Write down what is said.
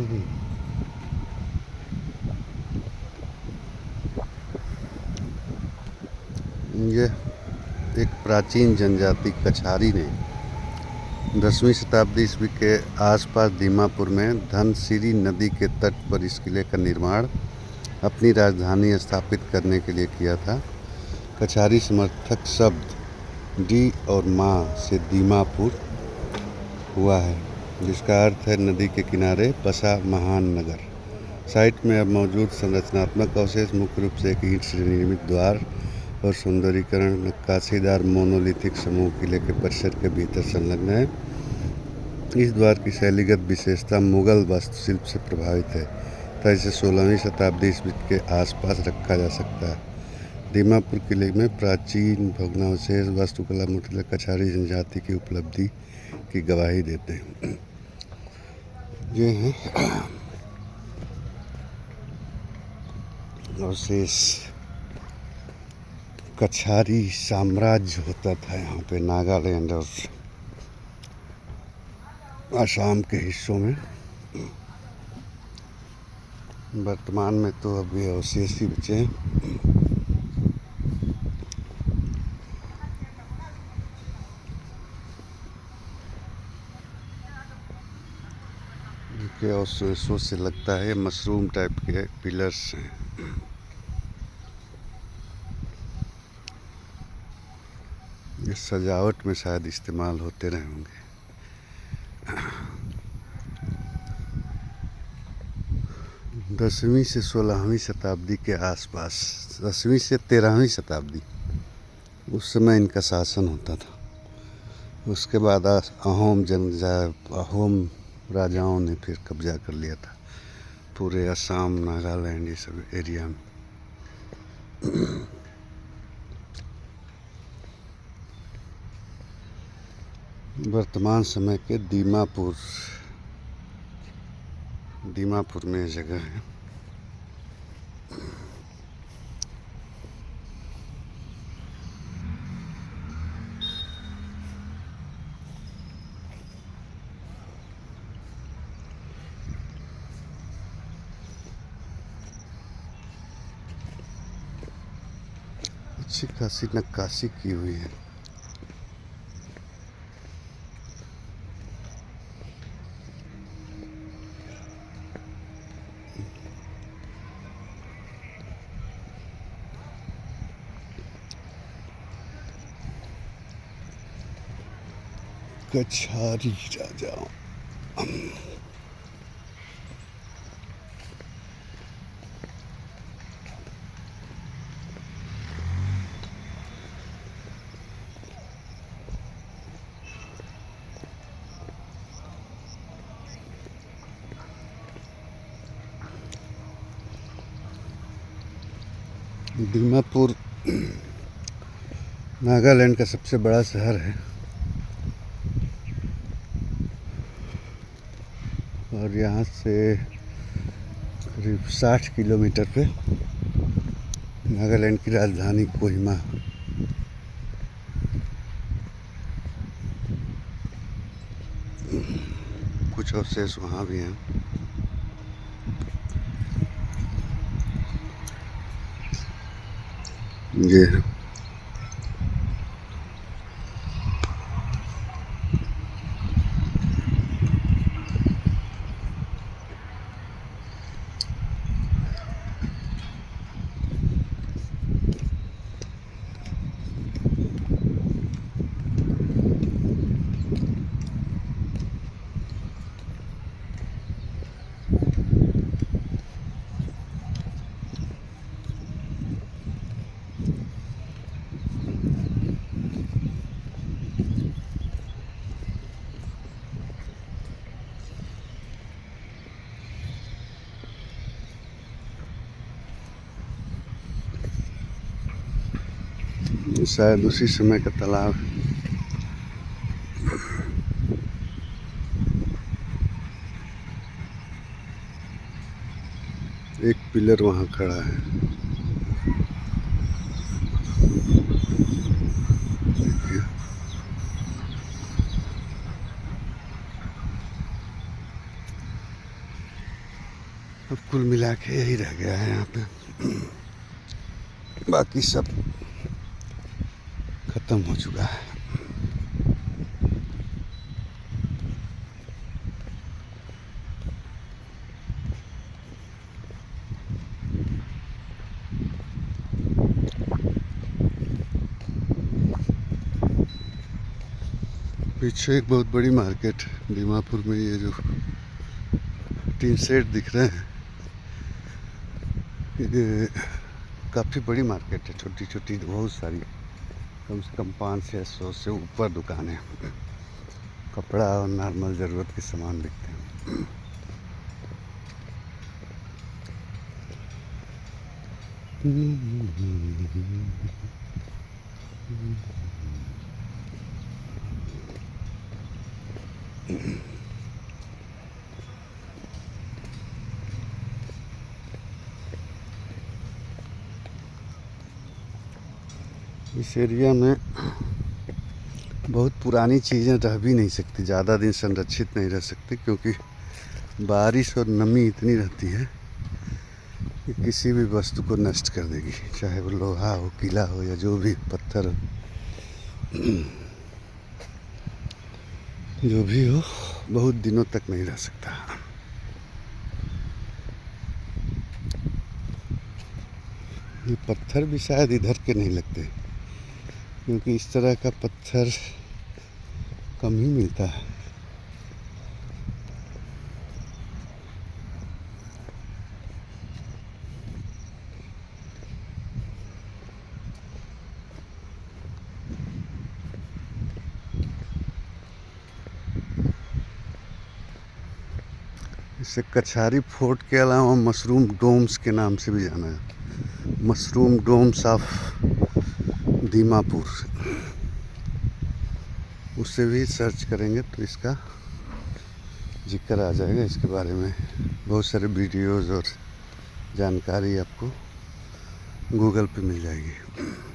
ये एक प्राचीन जनजाति कछारी ने 10वीं शताब्दी ईस्वी के आसपास दीमापुर में धनसिरी नदी के तट पर इस किले का निर्माण अपनी राजधानी स्थापित करने के लिए किया था। कछारी समर्थक शब्द डी और माँ से दीमापुर हुआ है, जिसका अर्थ है नदी के किनारे बसा महान नगर। साइट में अब मौजूद संरचनात्मक अवशेष मुख्य रूप से एक ईंट से निर्मित द्वार और सुंदरीकरण नक्काशीदार मोनोलिथिक समूह किले के परिसर के भीतर संलग्न है। इस द्वार की शैलीगत विशेषता मुगल वास्तुशिल्प से प्रभावित है, तथा इसे 16वीं शताब्दी ईस्वी के आसपास रखा जा सकता है। दीमापुर किले में प्राचीन भग्नावशेष वास्तुकला मूर्तिकला कछारी जनजाति की उपलब्धि की गवाही देते हैं। ये हैं अवशेष। कछारी साम्राज्य होता था यहाँ पे नागालैंड और असम के हिस्सों में। वर्तमान में तो अभी अवशेष ही बचे हैं। इनके अवशेषों से लगता है मशरूम टाइप के पिलर्स हैं। ये सजावट में शायद इस्तेमाल होते रहे होंगे। दसवीं से 16वीं शताब्दी के आसपास, 10वीं से 13वीं शताब्दी, उस समय इनका शासन होता था। उसके बाद अहोम राजाओं ने फिर कब्जा कर लिया था पूरे असम, नागालैंड, ये सब एरिया में। वर्तमान समय के दीमापुर में जगह है। अच्छी खासी नक्काशी की हुई है। कछारी राजाओं। दीमापुर नागालैंड का सबसे बड़ा शहर है और यहाँ से करीब 60 किलोमीटर पे नागालैंड की राजधानी कोहिमा। कुछ अवशेष वहाँ भी हैं। ये है शायद उसी समय का तालाब है। एक पिलर वहाँ खड़ा है। देखिए अब कुल मिला के यही रह गया है यहाँ पे, बाकी सब ख़त्म हो चुका है। पीछे एक बहुत बड़ी मार्केट दीमापुर में, ये जो टीन सेट दिख रहे हैं ये काफ़ी बड़ी मार्केट है, छोटी छोटी बहुत सारी, कम से कम 500 से ऊपर दुकानें, कपड़ा और नॉर्मल ज़रूरत के सामान बिकते हैं। इस एरिया में बहुत पुरानी चीज़ें रह भी नहीं सकती, ज़्यादा दिन संरक्षित नहीं रह सकती, क्योंकि बारिश और नमी इतनी रहती है कि किसी भी वस्तु को नष्ट कर देगी, चाहे वो लोहा हो, किला हो या जो भी पत्थर हो, जो भी हो, बहुत दिनों तक नहीं रह सकता। ये पत्थर भी शायद इधर के नहीं लगते, क्योंकि इस तरह का पत्थर कम ही मिलता है। इसे कछारी फोर्ट के अलावा मशरूम डोम्स के नाम से भी जाना है, मशरूम डोम्स ऑफ दीमापुर। उससे भी सर्च करेंगे तो इसका जिक्र आ जाएगा, इसके बारे में बहुत सारे वीडियोज़ और जानकारी आपको गूगल पे मिल जाएगी।